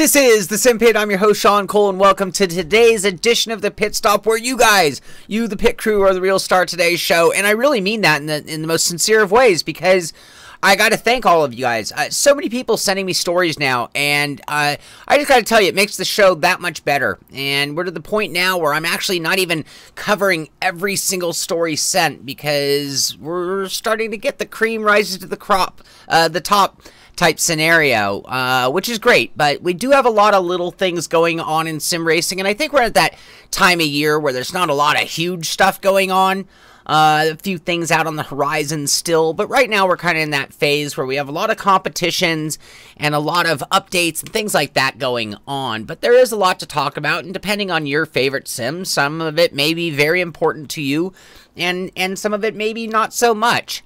This is the Simpit. I'm your host, Sean Cole, and welcome to today's edition of the Pit Stop, where you guys, the pit crew, are the real star of today's show. And I really mean that in the most sincere of ways, because I got to thank all of you guys. So many people sending me stories now, and I just got to tell you, it makes the show that much better. And we're to the point now where I'm actually not even covering every single story sent, because we're starting to get the cream rises to the top type scenario, which is great. But we do have a lot of little things going on in sim racing, and I think we're at that time of year where there's not a lot of huge stuff going on. A few things out on the horizon still, but right now we're kind of in that phase where we have a lot of competitions and a lot of updates and things like that going on. But there is a lot to talk about, and depending on your favorite sim, some of it may be very important to you, and some of it maybe not so much.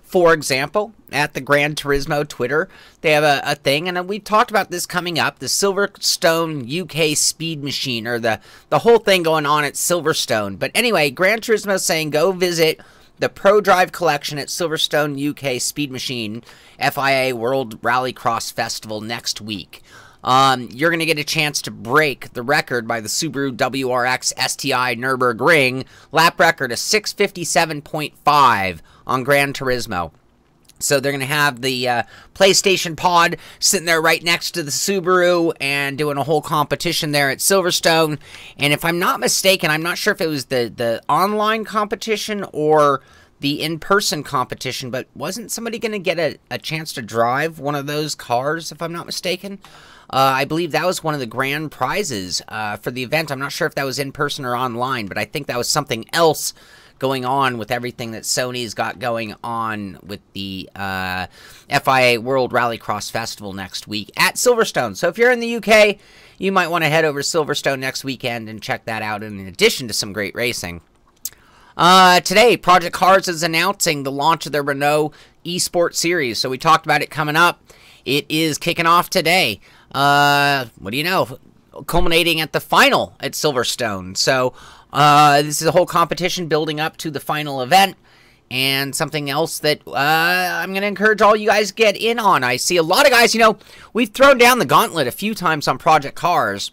For example, at the Gran Turismo Twitter, they have a thing, and we talked about this coming up, the Silverstone UK Speed Machine, or the whole thing going on at Silverstone. But anyway, Gran Turismo is saying go visit the Pro Drive collection at Silverstone UK Speed Machine FIA World Rallycross Festival next week. You're going to get a chance to break the record by the Subaru WRX STI Nürburgring lap record of 657.5 on Gran Turismo. So they're going to have the PlayStation Pod sitting there right next to the Subaru and doing a whole competition there at Silverstone. And if I'm not mistaken, I'm not sure if it was the online competition or the in-person competition, but wasn't somebody going to get a chance to drive one of those cars, if I'm not mistaken? I believe that was one of the grand prizes for the event. I'm not sure if that was in person or online, but I think that was something else going on with everything that Sony's got going on with the FIA World Rallycross Festival next week at Silverstone. So if you're in the UK, you might want to head over to Silverstone next weekend and check that out, in addition to some great racing. Today, Project Cars is announcing the launch of their Renault eSports series. So we talked about it coming up. It is kicking off today. What do you know? Culminating at the final at Silverstone. So this is a whole competition building up to the final event, and something else that I'm going to encourage all you guys to get in on. I see a lot of guys, we've thrown down the gauntlet a few times on Project Cars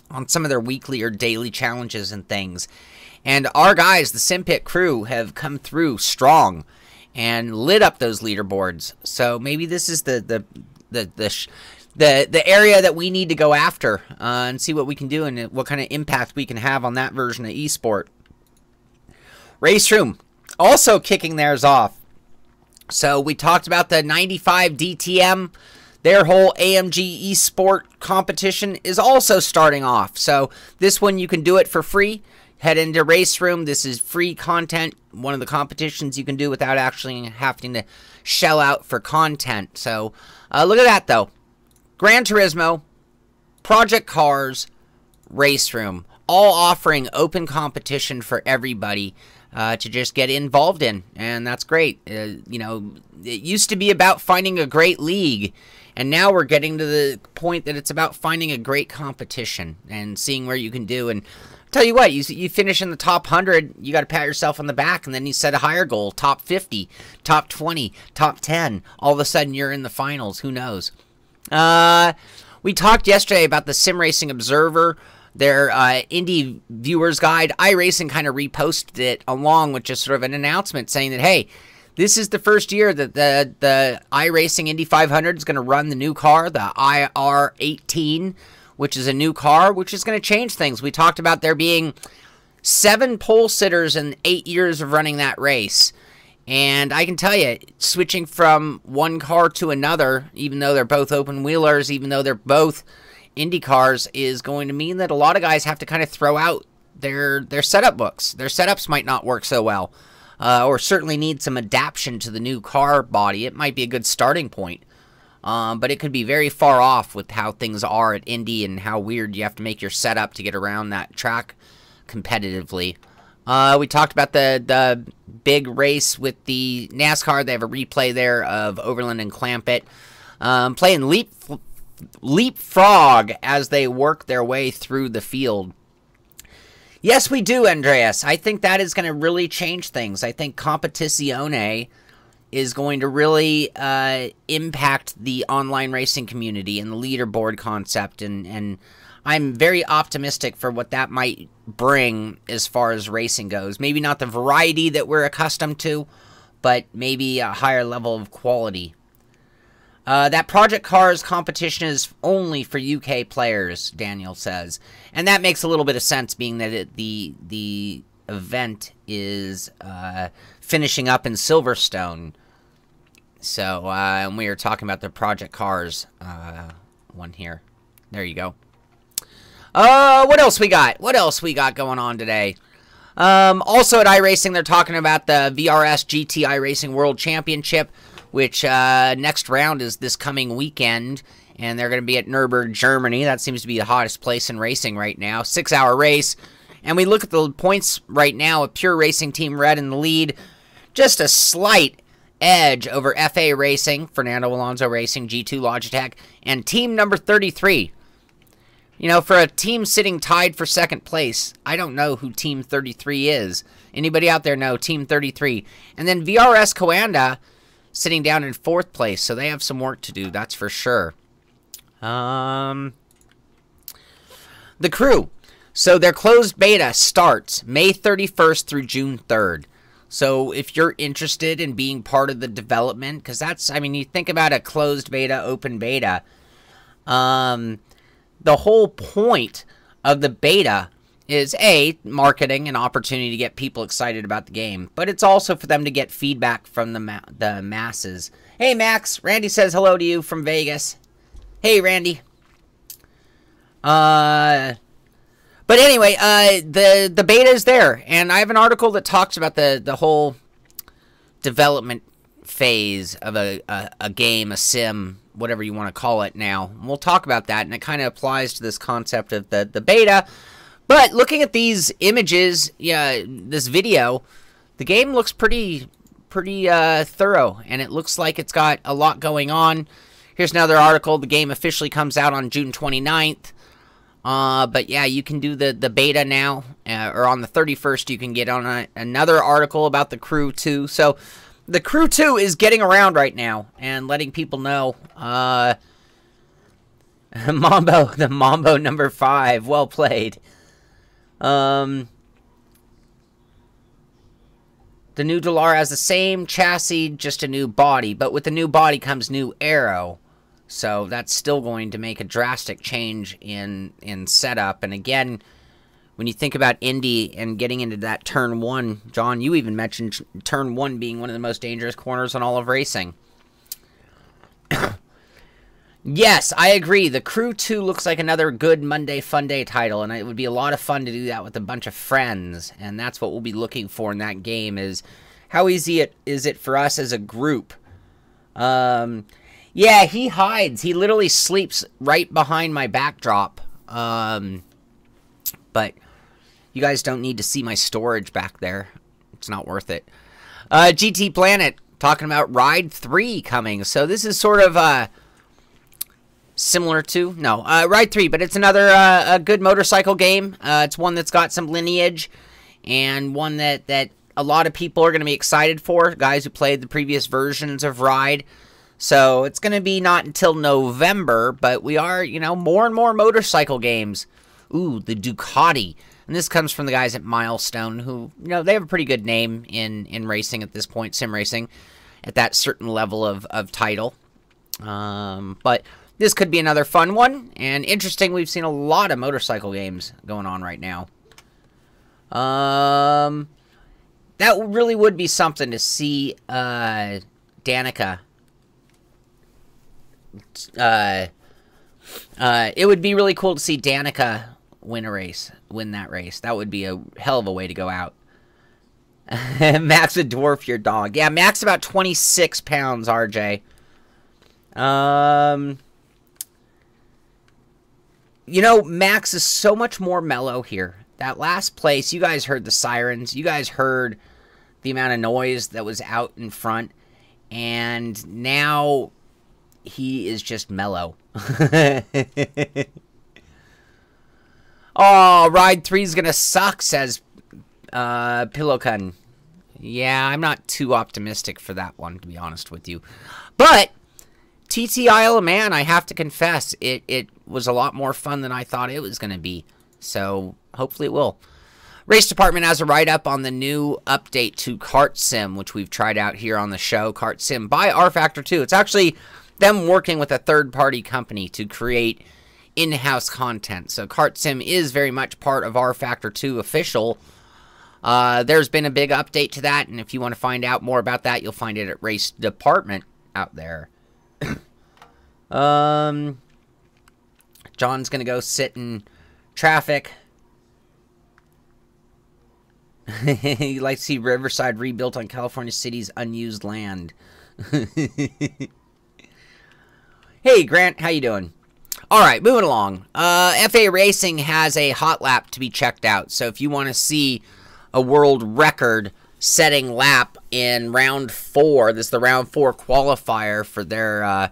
on some of their weekly or daily challenges and things. And our guys, the Simpit crew, have come through strong and lit up those leaderboards. So maybe this is the area that we need to go after and see what we can do and what kind of impact we can have on that version of eSport. Race Room also kicking theirs off. So we talked about the 95 DTM. Their whole AMG eSport competition is also starting off. So this one you can do it for free. Head into Race Room. This is free content. One of the competitions you can do without actually having to shell out for content. So look at that, though. Gran Turismo, Project Cars, Race Room, all offering open competition for everybody to just get involved in, and that's great. It used to be about finding a great league, and now we're getting to the point that it's about finding a great competition and seeing where you can do. And tell you what, you finish in the top 100, you got to pat yourself on the back, and then you set a higher goal, top 50, top 20, top 10. All of a sudden, you're in the finals. Who knows? We talked yesterday about the SimRacing Observer, their Indy Viewers Guide. iRacing kind of reposted it along with just sort of an announcement saying that, hey, this is the first year that the iRacing Indy 500 is going to run the new car, the IR18, which is a new car, which is going to change things. We talked about there being 7 pole sitters in 8 years of running that race. And I can tell you, switching from one car to another, even though they're both open wheelers, even though they're both Indy cars, is going to mean that a lot of guys have to kind of throw out their setup books. Their setups might not work so well, or certainly need some adaptation to the new car body. It might be a good starting point. But it could be very far off with how things are at Indy and how weird you have to make your setup to get around that track competitively. We talked about the big race with the NASCAR. They have a replay there of Overland and Clampett playing leapfrog as they work their way through the field. Yes, we do, Andreas. I think that is going to really change things. I think Competizione is going to really impact the online racing community and the leaderboard concept, and I'm very optimistic for what that might bring as far as racing goes. Maybe not the variety that we're accustomed to, but maybe a higher level of quality. That Project Cars competition is only for UK players, Daniel says. And that makes a little bit of sense, being that the event is finishing up in Silverstone. So, and we are talking about the Project Cars one here. There you go. What else we got? What else we got going on today? Also at iRacing, they're talking about the VRS GT iRacing World Championship, which next round is this coming weekend, and they're going to be at Nürburgring, Germany. That seems to be the hottest place in racing right now. 6-hour race, and we look at the points right now. A Pure Racing Team Red in the lead, just a slight edge over FA Racing, Fernando Alonso Racing, G2 Logitech, and team number 33. You know, for a team sitting tied for second place, I don't know who Team 33 is. Anybody out there know Team 33? And then VRS Coanda sitting down in fourth place, so they have some work to do, that's for sure. The crew. So their closed beta starts May 31st through June 3rd. So if you're interested in being part of the development, because that's, I mean, you think about a closed beta, open beta, the whole point of the beta is, A, marketing, an opportunity to get people excited about the game, but it's also for them to get feedback from the masses. Hey, Max. Randy says hello to you from Vegas. Hey, Randy. But anyway, the beta is there, and I have an article that talks about the whole development phase of a game, a sim, whatever you want to call it now. We'll talk about that, and it kind of applies to this concept of the beta. But looking at these images, yeah, this video, the game looks pretty thorough, and it looks like it's got a lot going on. Here's another article. The game officially comes out on June 29th. But yeah, you can do the beta now, or on the 31st you can get on another article about the Crew 2. So the Crew 2 is getting around right now and letting people know. Mambo, the Mambo number 5, well played. The new Dallara has the same chassis, just a new body, but with the new body comes new aero. So that's still going to make a drastic change in setup. And again, when you think about Indy and getting into that turn 1, John, you even mentioned turn 1 being one of the most dangerous corners in all of racing. Yes, I agree. The Crew 2 looks like another good Monday Fun Day title, and it would be a lot of fun to do that with a bunch of friends. And that's what we'll be looking for in that game, is how easy is it for us as a group. Yeah, he hides. He literally sleeps right behind my backdrop. But you guys don't need to see my storage back there. It's not worth it. GT Planet talking about Ride 3 coming. So this is sort of similar to, no, Ride 3, but it's another a good motorcycle game. It's one that's got some lineage, and one that a lot of people are going to be excited for, guys who played the previous versions of Ride. So it's going to be not until November, but we are, you know, more and more motorcycle games. Ooh, the Ducati. And this comes from the guys at Milestone, who, you know, they have a pretty good name in racing at this point, sim racing, at that certain level of title. But this could be another fun one. And interesting, we've seen a lot of motorcycle games going on right now. That really would be something to see Danica. It would be really cool to see Danica win that race. That would be a hell of a way to go out. Max would dwarf your dog. Yeah, Max about 26 pounds, RJ. You know, Max is so much more mellow here. That last place, you guys heard the sirens. You guys heard the amount of noise that was out in front. And now he is just mellow. Oh, Ride 3 is going to suck, says Pillowcun. Yeah, I'm not too optimistic for that one, to be honest with you. But TT Isle of Man, I have to confess, it was a lot more fun than I thought it was going to be. So hopefully it will. Race Department has a write-up on the new update to Kartsim, which we've tried out here on the show. Kartsim by rFactor 2. It's actually them working with a third-party company to create in-house content. So Kartsim is very much part of rFactor 2 official. There's been a big update to that, and if you want to find out more about that, you'll find it at Race Department out there. John's gonna go sit in traffic. He likes to see Riverside rebuilt on California City's unused land. Hey, Grant, how you doing? Alright, moving along. FA Racing has a hot lap to be checked out. So if you want to see a world record setting lap in round 4, this is the round 4 qualifier for their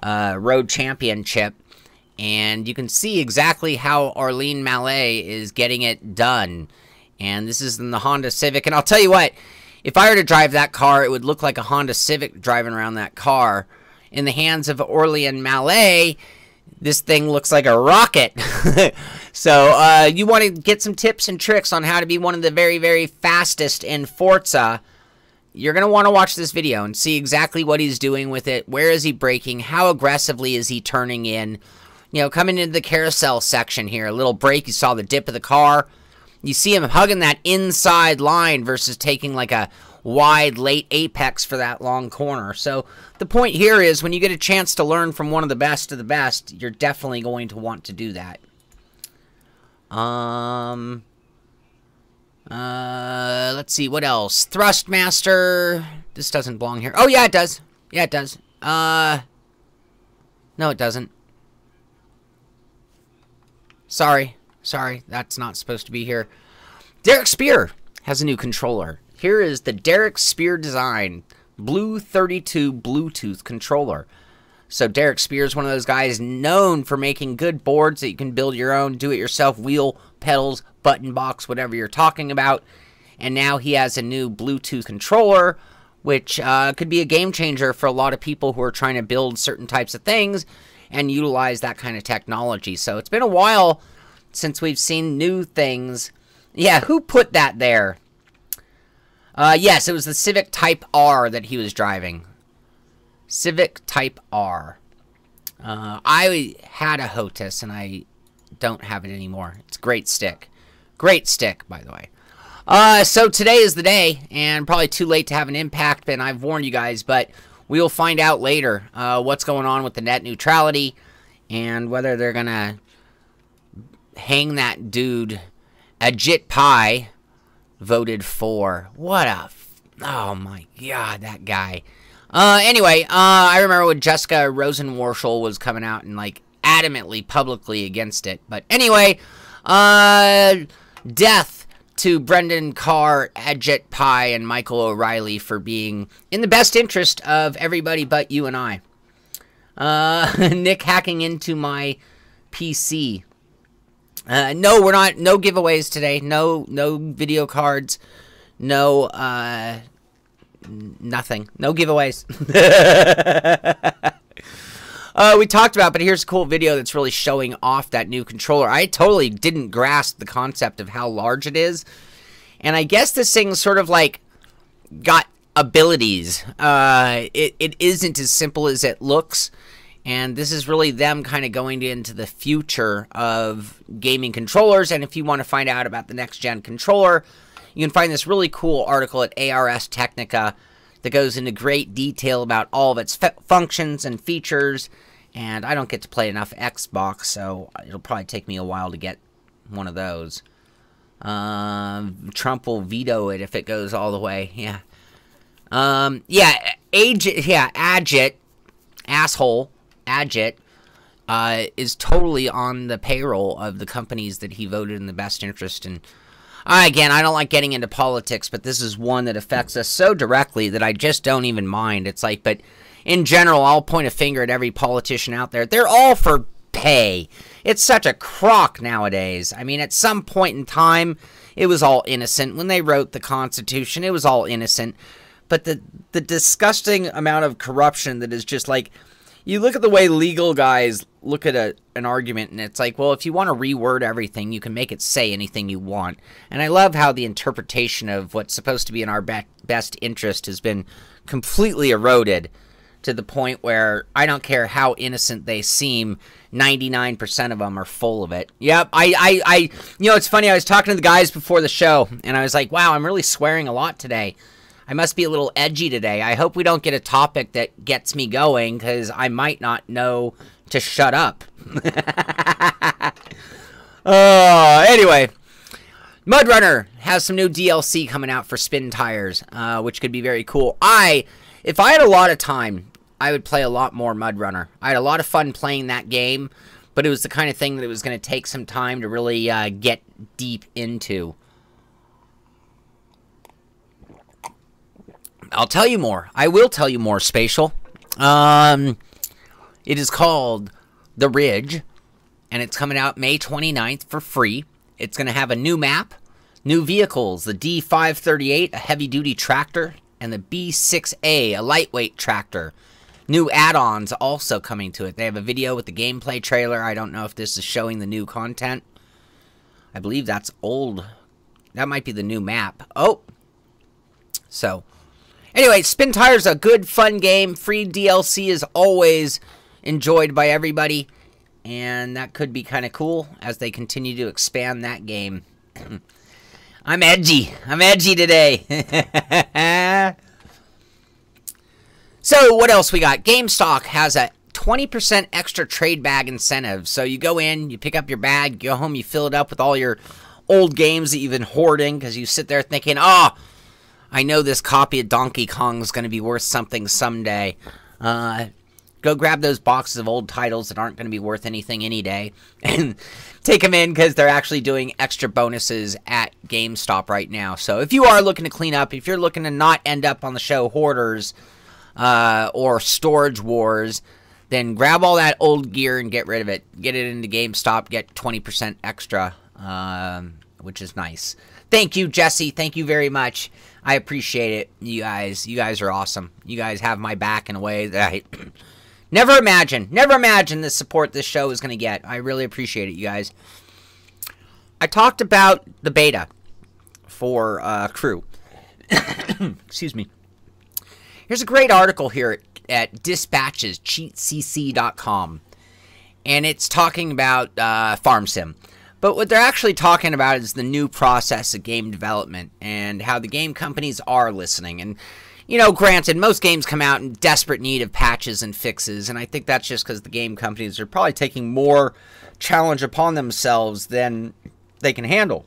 road championship. And you can see exactly how Arlene Mallet is getting it done. And this is in the Honda Civic. And I'll tell you what, if I were to drive that car, it would look like a Honda Civic driving around that car. In the hands of Arlene Mallet, this thing looks like a rocket. So you want to get some tips and tricks on how to be one of the very, very fastest in Forza. You're going to want to watch this video and see exactly what he's doing with it. Where is he braking? How aggressively is he turning in? You know, coming into the carousel section here, a little break, you saw the dip of the car. You see him hugging that inside line versus taking like a wide late apex for that long corner. So the point here is when you get a chance to learn from one of the best of the best, you're definitely going to want to do that. Let's see, what else? Thrustmaster. This doesn't belong here. Oh, yeah, it does. Yeah, it does. No, it doesn't. Sorry, that's not supposed to be here. Derick Spear has a new controller. Here is the Derick Spear design, Blue 32 Bluetooth controller. So Derick Spear is one of those guys known for making good boards that you can build your own, do-it-yourself, wheel, pedals, button box, whatever you're talking about. And now he has a new Bluetooth controller, which could be a game changer for a lot of people who are trying to build certain types of things and utilize that kind of technology. So it's been a while since we've seen new things. Yeah, who put that there? Yes, it was the Civic Type R that he was driving. Civic Type R. I had a HOTUS, and I don't have it anymore. It's a great stick. Great stick, by the way. So today is the day, and probably too late to have an impact, and I've warned you guys, but we will find out later what's going on with the net neutrality and whether they're going to hang that dude. Ajit Pai voted for. What a... oh, my God, that guy. Anyway, I remember when Jessica Rosenworcel was coming out and, like, adamantly, publicly against it. But anyway, death to Brendan Carr, Ajit Pai, and Michael O'Reilly for being in the best interest of everybody but you and I. Nick hacking into my PC. No, we're not. No giveaways today. No video cards. No, nothing. No giveaways. We talked about, but here's a cool video that's really showing off that new controller. I totally didn't grasp the concept of how large it is. And I guess this thing's sort of like got abilities. It isn't as simple as it looks. And this is really them kind of going into the future of gaming controllers. And if you want to find out about the next-gen controller, you can find this really cool article at ARS Technica that goes into great detail about all of its functions and features. And I don't get to play enough Xbox, so it'll probably take me a while to get one of those. Trump will veto it if it goes all the way. Yeah. Ajit, asshole. Ajit is totally on the payroll of the companies that he voted in the best interest. And again, I don't like getting into politics, but this is one that affects us so directly that I just don't even mind. It's like, but in general, I'll point a finger at every politician out there. They're all for pay. It's such a crock nowadays. I mean, at some point in time, it was all innocent. When they wrote the Constitution, it was all innocent. But the disgusting amount of corruption that is just like, you look at the way legal guys look at an argument, and it's like, well, if you want to reword everything, you can make it say anything you want. And I love how the interpretation of what's supposed to be in our best interest has been completely eroded to the point where I don't care how innocent they seem, 99% of them are full of it. Yep, you know, it's funny, I was talking to the guys before the show, and I was like, wow, I'm really swearing a lot today. I must be a little edgy today. I hope we don't get a topic that gets me going, because I might not know to shut up. Anyway, Mudrunner has some new DLC coming out for Spintires, which could be very cool. If I had a lot of time, I would play a lot more Mudrunner. I had a lot of fun playing that game, but it was the kind of thing that it was going to take some time to really get deep into. I'll tell you more. I will tell you more, Spatial. It is called The Ridge, and it's coming out May 29th for free. It's going to have a new map, new vehicles, the D538, a heavy-duty tractor, and the B6A, a lightweight tractor. New add-ons also coming to it. They have a video with the gameplay trailer. I don't know if this is showing the new content. I believe that's old. That might be the new map. Oh! So... anyway, Spintires, a good, fun game. Free DLC is always enjoyed by everybody. And that could be kind of cool as they continue to expand that game. I'm edgy. I'm edgy today. So, what else we got? Gamestop has a 20% extra trade bag incentive. So, you go in, you pick up your bag, you go home, you fill it up with all your old games that you've been hoarding. Because you sit there thinking, oh... I know this copy of Donkey Kong is going to be worth something someday. Go grab those boxes of old titles that aren't going to be worth anything any day. And take them in because they're actually doing extra bonuses at GameStop right now. So if you are looking to clean up, if you're looking to not end up on the show Hoarders or Storage Wars, then grab all that old gear and get rid of it. Get it into GameStop, get 20% extra, which is nice. Thank you, Jesse. Thank you very much. I appreciate it, you guys. You guys are awesome. You guys have my back in a way that I never imagined the support this show is going to get. I really appreciate it, you guys. I talked about the beta for Crew. Excuse me. Here's a great article here at dispatchescheatcc.com. And it's talking about Farm Sim. But what they're actually talking about is the new process of game development and how the game companies are listening. And, you know, granted, most games come out in desperate need of patches and fixes, and I think that's just because the game companies are probably taking more challenge upon themselves than they can handle.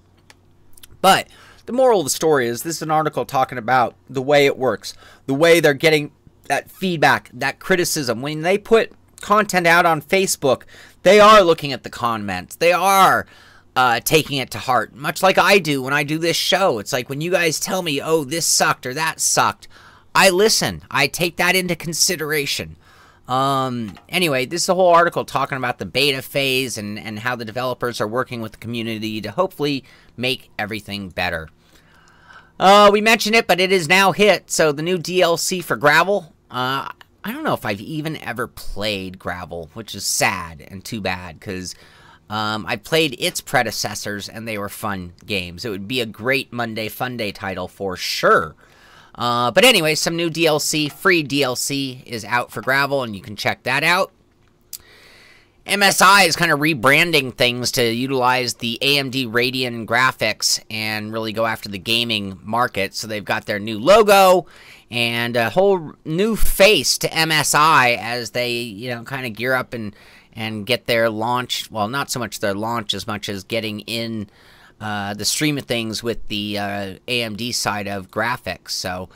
But the moral of the story is this is an article talking about the way it works, the way they're getting that feedback, that criticism. When they put content out on Facebook, they are looking at the comments. They are taking it to heart, much like I do when I do this show. It's like when you guys tell me, oh, this sucked or that sucked, I listen. I take that into consideration. Anyway, this is a whole article talking about the beta phase and how the developers are working with the community to hopefully make everything better. We mentioned it, but it is now hit. So the new DLC for Gravel, I don't know if I've even ever played Gravel, which is sad and too bad, because I played its predecessors, and they were fun games. It would be a great Monday Fun Day title for sure. But anyway, some new DLC, free DLC, is out for Gravel, and you can check that out. MSI is kind of rebranding things to utilize the AMD Radeon graphics and really go after the gaming market. So they've got their new logo and a whole new face to MSI as they, you know, kind of gear up and get their launch. Well, not so much their launch as much as getting in the stream of things with the AMD side of graphics. So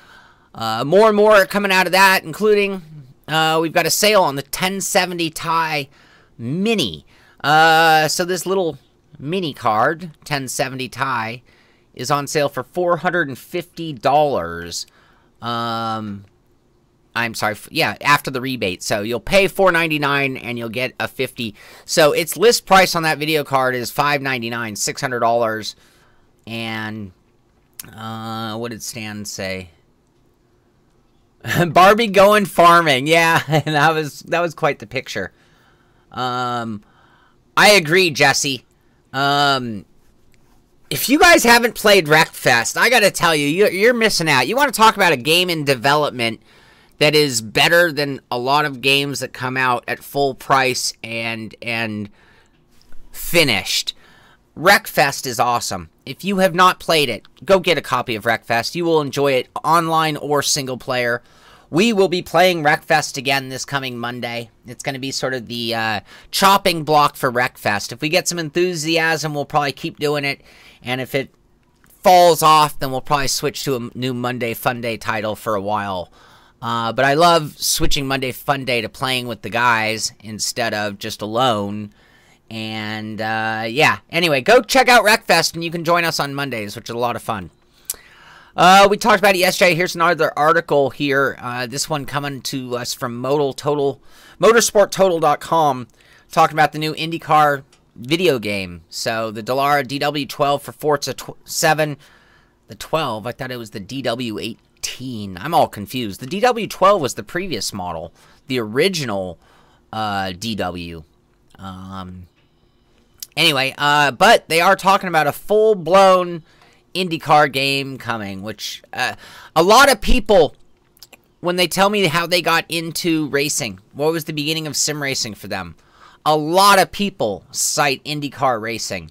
more and more coming out of that, including we've got a sale on the 1070 Ti Mini. So this little mini card, 1070 Ti, is on sale for $450. I'm sorry, yeah, after the rebate. So you'll pay $499 and you'll get a 50. So its list price on that video card is $599, $600. And what did Stan say? Barbie going farming. Yeah, that was quite the picture. I agree, Jesse. If you guys haven't played Wreckfest, I gotta tell you, you're missing out. You want to talk about a game in development that is better than a lot of games that come out at full price and finished. Wreckfest is awesome. If you have not played it, go get a copy of Wreckfest. You will enjoy it online or single player. We will be playing Wreckfest again this coming Monday. It's going to be sort of the chopping block for Wreckfest. If we get some enthusiasm, we'll probably keep doing it. And if it falls off, then we'll probably switch to a new Monday Fun Day title for a while. But I love switching Monday Fun Day to playing with the guys instead of just alone. And, yeah. Anyway, go check out Wreckfest, and you can join us on Mondays, which is a lot of fun. We talked about it yesterday. Here's another article here. This one coming to us from motorsporttotal.com, talking about the new IndyCar video game. So, the Dallara DW12 for Forza 7. The 12, I thought it was the DW8. I'm all confused. The DW12 was the previous model, the original DW. Anyway, but they are talking about a full-blown IndyCar game coming, which a lot of people, when they tell me how they got into racing, what was the beginning of sim racing for them, a lot of people cite IndyCar racing.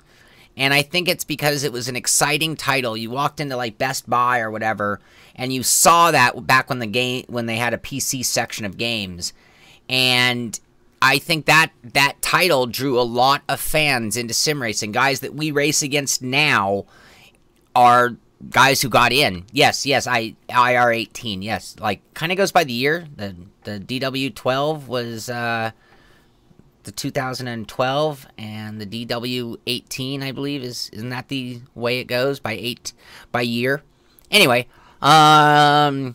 And I think it's because it was an exciting title. You walked into like Best Buy or whatever, and you saw that back when they had a PC section of games. And I think that title drew a lot of fans into sim racing. Guys that we race against now are guys who got in. Yes, IR18. Yes, like kind of goes by the year. The DW12 was the 2012, and the DW18, I believe, isn't that the way it goes by year? Anyway, do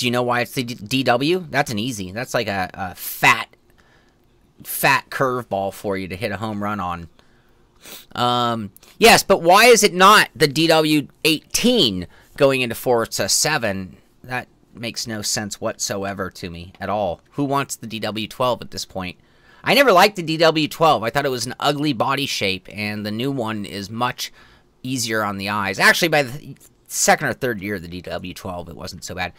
you know why it's the DW? That's an easy. That's like a fat curveball for you to hit a home run on. Yes, but why is it not the DW18 going into Forza 7? That makes no sense whatsoever to me at all. Who wants the DW12 at this point? I never liked the DW12. I thought it was an ugly body shape, and the new one is much easier on the eyes. Actually, by the second or third year of the DW12, it wasn't so bad.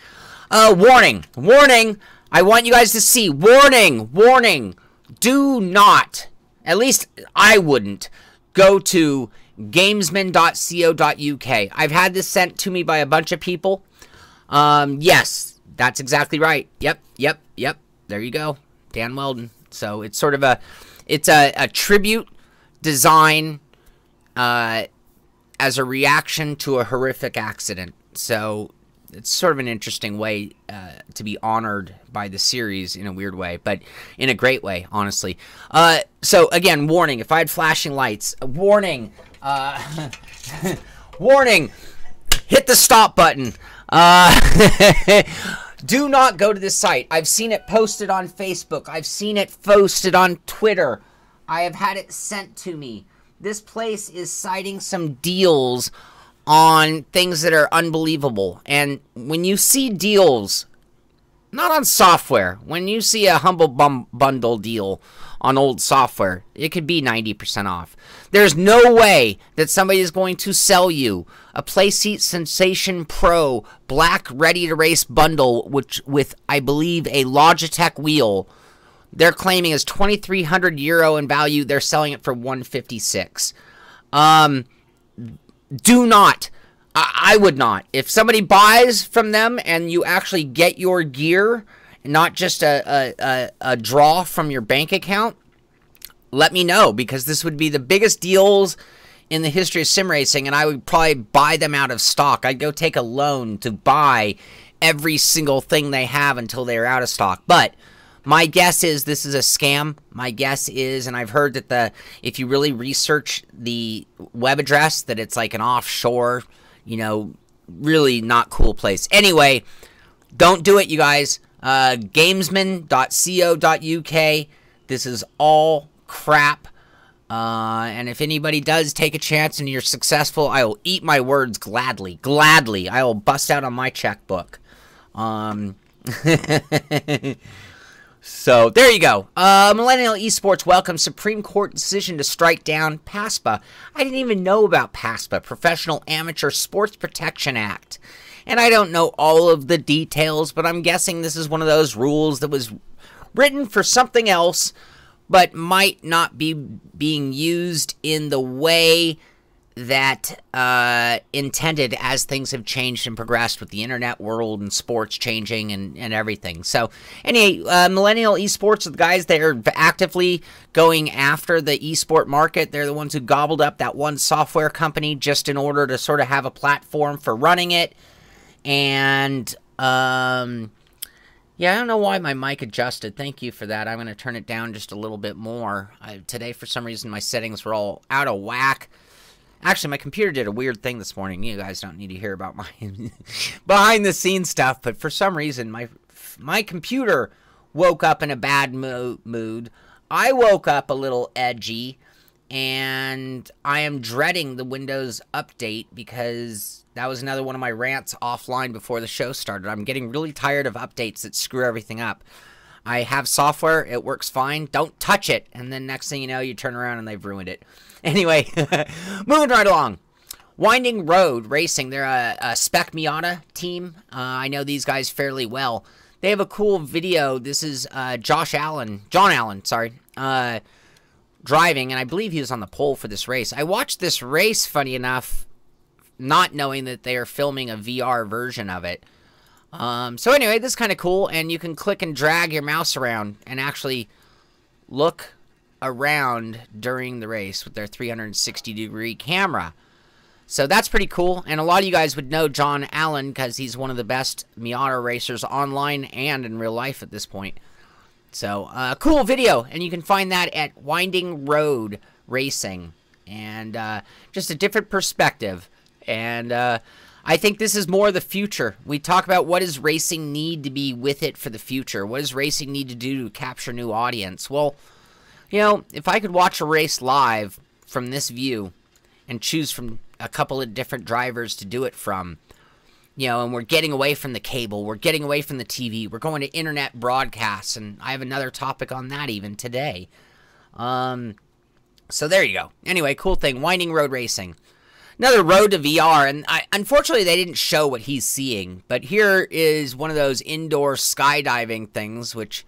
Warning! Warning! I want you guys to see. Warning! Warning! Do not, at least I wouldn't, go to Gamesman.co.uk. I've had this sent to me by a bunch of people. Yes, that's exactly right. Yep. There you go. Dan Weldon. So it's sort of a tribute design as a reaction to a horrific accident. So it's sort of an interesting way to be honored by the series in a weird way, but in a great way, honestly. So again, warning, if I had flashing lights, warning, warning, hit the stop button. Do not go to this site. I've seen it posted on Facebook. I've seen it posted on Twitter. I have had it sent to me. This place is citing some deals on things that are unbelievable. And when you see deals, not on software, when you see a Humble Bundle deal on old software, it could be 90% off. There's no way that somebody is going to sell you a Playseat Sensation Pro black ready-to-race bundle, which with, I believe, a Logitech wheel. They're claiming is €2,300 in value. They're selling it for $156. Do not. I would not. If somebody buys from them and you actually get your gear, not just a draw from your bank account, let me know, because this would be the biggest deals in the history of sim racing, and I would probably buy them out of stock. I'd go take a loan to buy every single thing they have until they're out of stock. But my guess is this is a scam. My guess is, and I've heard that if you really research the web address, that it's like an offshore, you know, really not cool place. Anyway, don't do it, you guys. Gamesman Co UK. This is all crap. And if anybody does take a chance and you're successful, I will eat my words gladly. Gladly. I will bust out on my checkbook. So, there you go. Millennial Esports welcomes Supreme Court decision to strike down PASPA. I didn't even know about PASPA, Professional Amateur Sports Protection Act. And I don't know all of the details, but I'm guessing this is one of those rules that was written for something else, but might not be being used in the way that intended as things have changed and progressed with the internet world and sports changing and everything. So, anyway, Millennial Esports are the guys that are actively going after the esport market. They're the ones who gobbled up that one software company just in order to sort of have a platform for running it. And, yeah, I don't know why my mic adjusted. Thank you for that. I'm going to turn it down just a little bit more. Today, for some reason, my settings were all out of whack. Actually, my computer did a weird thing this morning. You guys don't need to hear about my behind-the-scenes stuff, but for some reason, my computer woke up in a bad mood. I woke up a little edgy, and I am dreading the Windows update because that was another one of my rants offline before the show started. I'm getting really tired of updates that screw everything up. I have software, it works fine, don't touch it, and then next thing you know, you turn around and they've ruined it. Anyway, moving right along. Winding Road Racing, they're a Spec Miata team. I know these guys fairly well. They have a cool video. This is John Allen, driving, and I believe he was on the pole for this race. I watched this race, funny enough, not knowing that they are filming a VR version of it. So anyway, this is kind of cool, and you can click and drag your mouse around and actually look around during the race with their 360-degree camera. So that's pretty cool, and a lot of you guys would know John Allen because he's one of the best Miata racers online and in real life at this point. So, cool video, and you can find that at Winding Road Racing, and just a different perspective, and I think this is more the future. We talk about what does racing need to be with it for the future? What does racing need to do to capture new audience? Well, you know, if I could watch a race live from this view and choose from a couple of different drivers to do it from, you know, and we're getting away from the cable, we're getting away from the TV, we're going to internet broadcasts, and I have another topic on that even today. So there you go. Anyway, cool thing, Winding Road Racing. Another road to VR, and unfortunately they didn't show what he's seeing, but here is one of those indoor skydiving things, which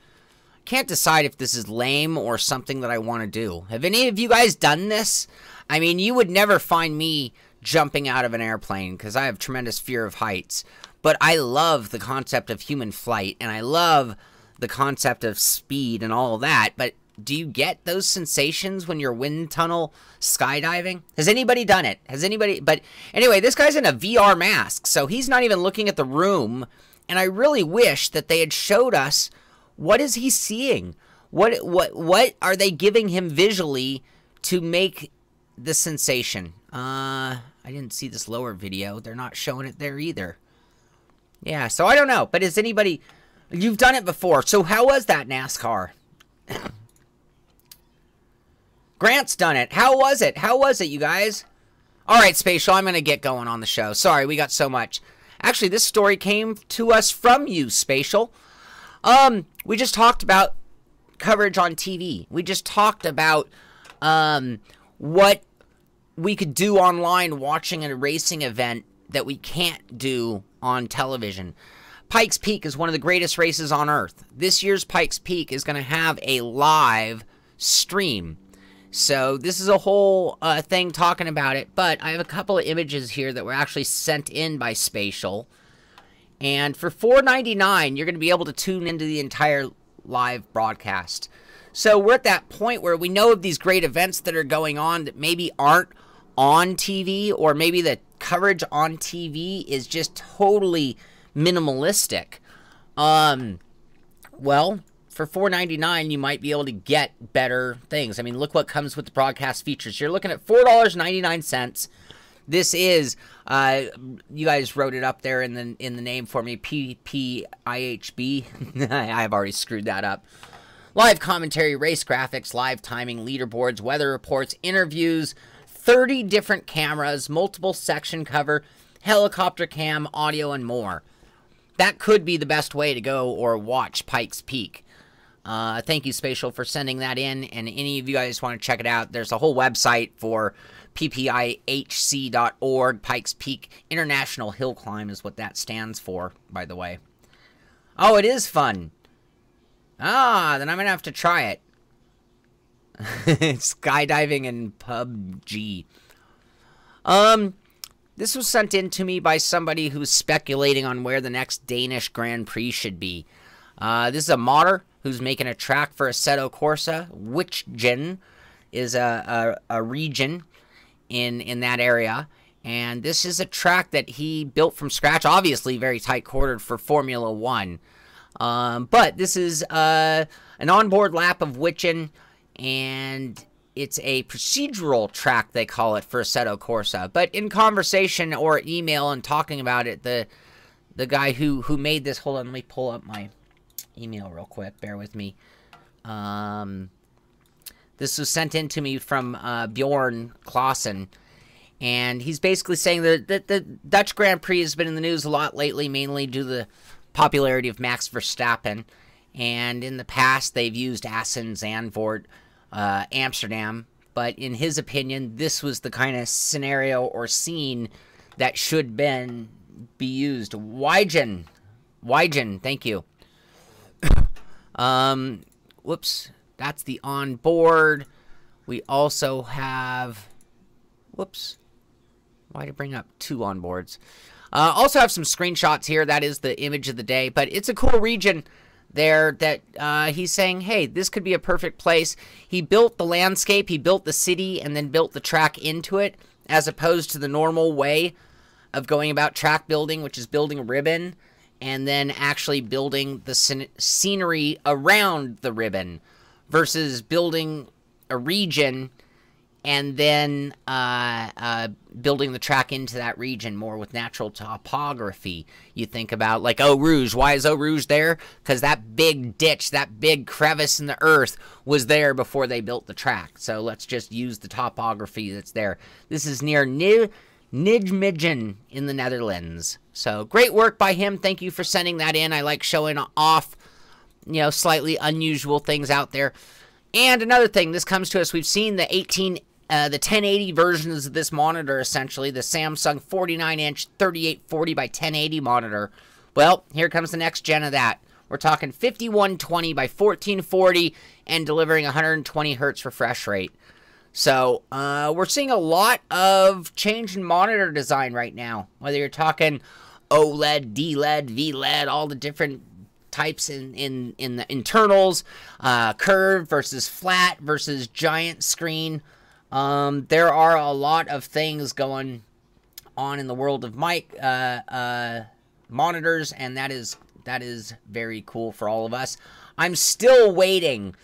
I can't decide if this is lame or something that I want to do. Have any of you guys done this? I mean, you would never find me jumping out of an airplane because I have tremendous fear of heights, but I love the concept of human flight, and I love the concept of speed and all of that, but do you get those sensations when you're wind tunnel skydiving? Has anybody done it? Has anybody? But anyway, this guy's in a VR mask, so he's not even looking at the room, and I really wish that they had showed us what is he seeing? What are they giving him visually to make the sensation? I didn't see this lower video. They're not showing it there either. Yeah, so I don't know, but is anybody... You've done it before, so how was that NASCAR? Grant's done it. How was it? How was it, you guys? All right, Spatial, I'm going to get going on the show. Sorry, we got so much. Actually, this story came to us from you, Spatial. We just talked about coverage on TV. We just talked about what we could do online watching a racing event that we can't do on television. Pikes Peak is one of the greatest races on Earth. This year's Pikes Peak is going to have a live stream. So this is a whole thing talking about it, but I have a couple of images here that were actually sent in by Spatial. And for $4.99, you're going to be able to tune into the entire live broadcast. So we're at that point where we know of these great events that are going on that maybe aren't on TV, or maybe the coverage on TV is just totally minimalistic. Well, for $4.99, you might be able to get better things. I mean, look what comes with the broadcast features. You're looking at $4.99. This is, you guys wrote it up there in the name for me, PPIHB. I have already screwed that up. Live commentary, race graphics, live timing, leaderboards, weather reports, interviews, 30 different cameras, multiple section cover, helicopter cam, audio, and more. That could be the best way to go or watch Pikes Peak. Thank you, Spatial, for sending that in. And any of you guys want to check it out, there's a whole website for ppihc.org. Pikes Peak International Hill Climb is what that stands for, by the way. Oh, it is fun. Ah, then I'm going to have to try it. Skydiving and PUBG. This was sent in to me by somebody who's speculating on where the next Danish Grand Prix should be. This is a modder who's making a track for Assetto Corsa. Wichgen is a region in that area. And this is a track that he built from scratch, obviously very tight-quartered for Formula 1. But this is an onboard lap of Wichgen, and it's a procedural track, they call it, for Assetto Corsa. But in conversation or email and talking about it, the guy who made this... Hold on, let me pull up my email real quick. Bear with me. This was sent in to me from Bjorn Clausen. And he's basically saying that the Dutch Grand Prix has been in the news a lot lately, mainly due to the popularity of Max Verstappen. And in the past, they've used Assen, Zandvoort, Amsterdam, but in his opinion, this was the kind of scenario or scene that should be used. Wigen, thank you. Whoops, that's the onboard. We also have, whoops, why did I bring up two onboards? Also have some screenshots here. That is the image of the day, but it's a cool region there that he's saying, hey, this could be a perfect place. He built the landscape, he built the city, and then built the track into it, as opposed to the normal way of going about track building, which is building a ribbon and then actually building the scenery around the ribbon versus building a region and then building the track into that region more with natural topography. You think about, like, Eau Rouge. Why is Eau Rouge there? Because that big ditch, that big crevice in the earth was there before they built the track. So let's just use the topography that's there. This is near Nijmegen in the Netherlands. So great work by him. Thank you for sending that in. I like showing off, you know, slightly unusual things out there. And another thing, this comes to us, we've seen the 1080 versions of this monitor, essentially, the Samsung 49-inch 3840 by 1080 monitor. Well, here comes the next gen of that. We're talking 5120 by 1440 and delivering 120 hertz refresh rate. So, we're seeing a lot of change in monitor design right now. Whether you're talking OLED, DLED, VLED, all the different types in the internals, curved versus flat versus giant screen. There are a lot of things going on in the world of monitors, and that is very cool for all of us. I'm still waiting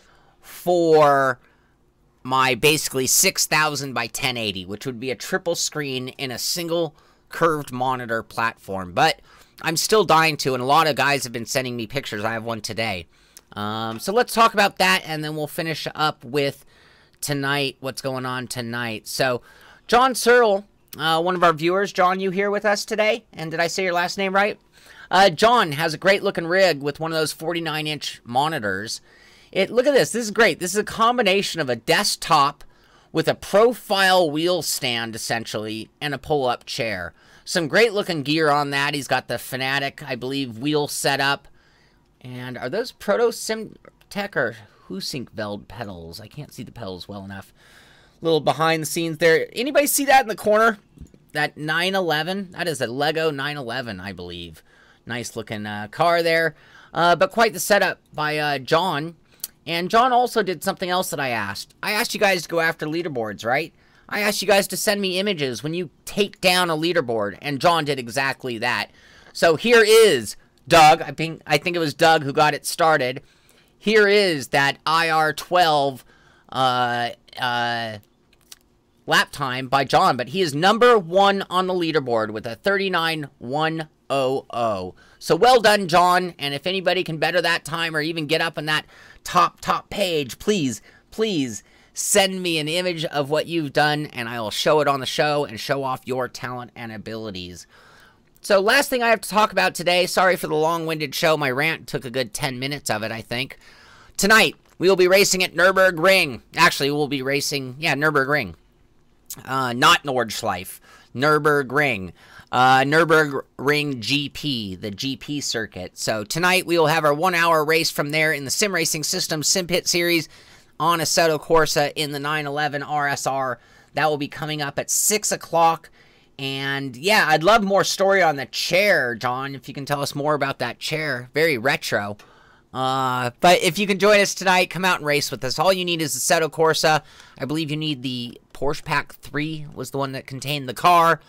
for my basically 6000 by 1080, which would be a triple screen in a single curved monitor platform. But I'm still dying to, and a lot of guys have been sending me pictures. I have one today. So let's talk about that, and then we'll finish up with tonight, what's going on tonight. So, John Searle, one of our viewers. John, you here with us today? And did I say your last name right? John has a great-looking rig with one of those 49-inch monitors. Look at this. This is great. This is a combination of a desktop with a profile wheel stand, essentially, and a pull-up chair. Some great-looking gear on that. He's got the Fanatic, I believe, wheel set up. And are those Proto Simtech or Husinkveld pedals? I can't see the pedals well enough. Little behind the scenes there. Anybody see that in the corner? That 911? That is a Lego 911, I believe. Nice looking car there. But quite the setup by John. And John also did something else that I asked. I asked you guys to go after leaderboards, right? I asked you guys to send me images when you take down a leaderboard. And John did exactly that. So here is Doug. I think it was Doug who got it started. Here is that IR12, what lap time by John, but he is #1 on the leaderboard with a 39.100. So well done, John. And if anybody can better that time or even get up on that top page, please send me an image of what you've done, and I will show it on the show and show off your talent and abilities. So last thing I have to talk about today, sorry for the long-winded show. My rant took a good 10 minutes of it, I think. Tonight, we will be racing at Nürburgring. Actually, we'll be racing, Nürburgring. Not Nordschleife. Nürburgring. Nürburgring GP, the GP circuit. So tonight, we will have our 1-hour race from there in the SimRacing System Simpit series on Assetto Corsa in the 911 RSR. That will be coming up at 6 o'clock. And yeah, I'd love more story on the chair, John, if you can tell us more about that chair. Very retro. But if you can join us tonight, come out and race with us. All you need is Assetto Corsa. I believe you need the Porsche Pack 3 was the one that contained the car.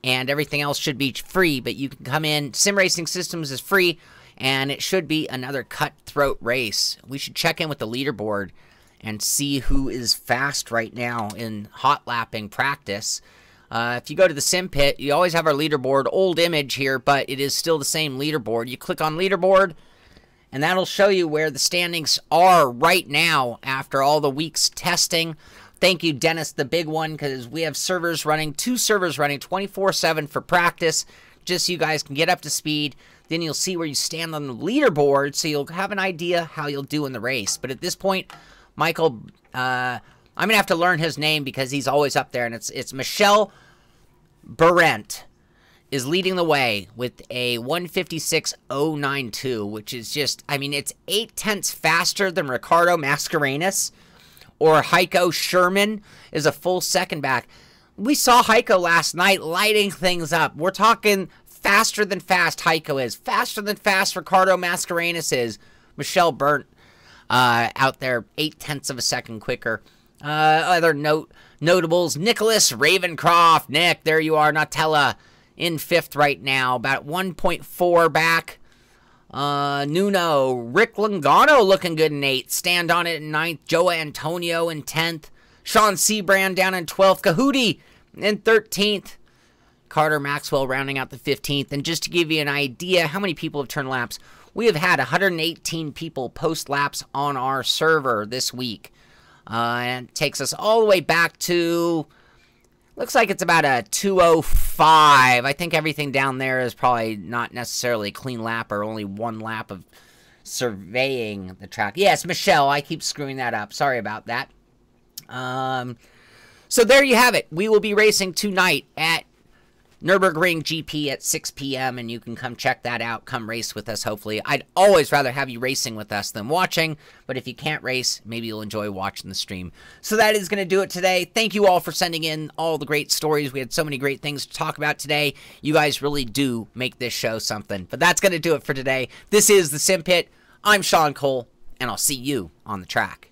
And everything else should be free, but you can come in. SimRacing Systems is free, and it should be another cutthroat race. We should check in with the leaderboard and see who is fast right now in hot lapping practice. If you go to the Simpit, you always have our leaderboard, old image here, but it is still the same leaderboard. You click on leaderboard, and that'll show you where the standings are right now after all the weeks testing. Thank you, Dennis, the big one, because we have servers running, 2 servers running 24/7 for practice, just so you guys can get up to speed. Then you'll see where you stand on the leaderboard, so you'll have an idea how you'll do in the race. But at this point, Michael, I'm going to have to learn his name because he's always up there, and it's Michel Barrent is leading the way with a 156.092, which is just, I mean, it's 0.8 faster than Ricardo Mascarenas, or Heiko Sherman is a full second back. We saw Heiko last night lighting things up. We're talking faster than fast Heiko is, faster than fast Ricardo Mascarenas is. Michel Barrent out there 0.8 of a second quicker. Other notables, Nicholas Ravencroft. Nick, there you are. Natella in 5th right now, about 1.4 back. Nuno, Rick Longano looking good in 8th. Stand on it in 9th. Joe Antonio in 10th. Sean Seabrand down in 12th. Kahudi in 13th. Carter Maxwell rounding out the 15th. And just to give you an idea how many people have turned laps, we have had 118 people post laps on our server this week. And it takes us all the way back to, looks like it's about a 2:05. I think everything down there is probably not necessarily a clean lap or only 1 lap of surveying the track. Yes, Michelle, I keep screwing that up. Sorry about that. So there you have it. We will be racing tonight at Nürburgring GP at 6 p.m. and you can come check that out. Come race with us, hopefully. I'd always rather have you racing with us than watching, but if you can't race, maybe you'll enjoy watching the stream. So that is going to do it today. Thank you all for sending in all the great stories. We had so many great things to talk about today. You guys really do make this show something. But that's going to do it for today. This is the Simpit. I'm Sean Cole, and I'll see you on the track.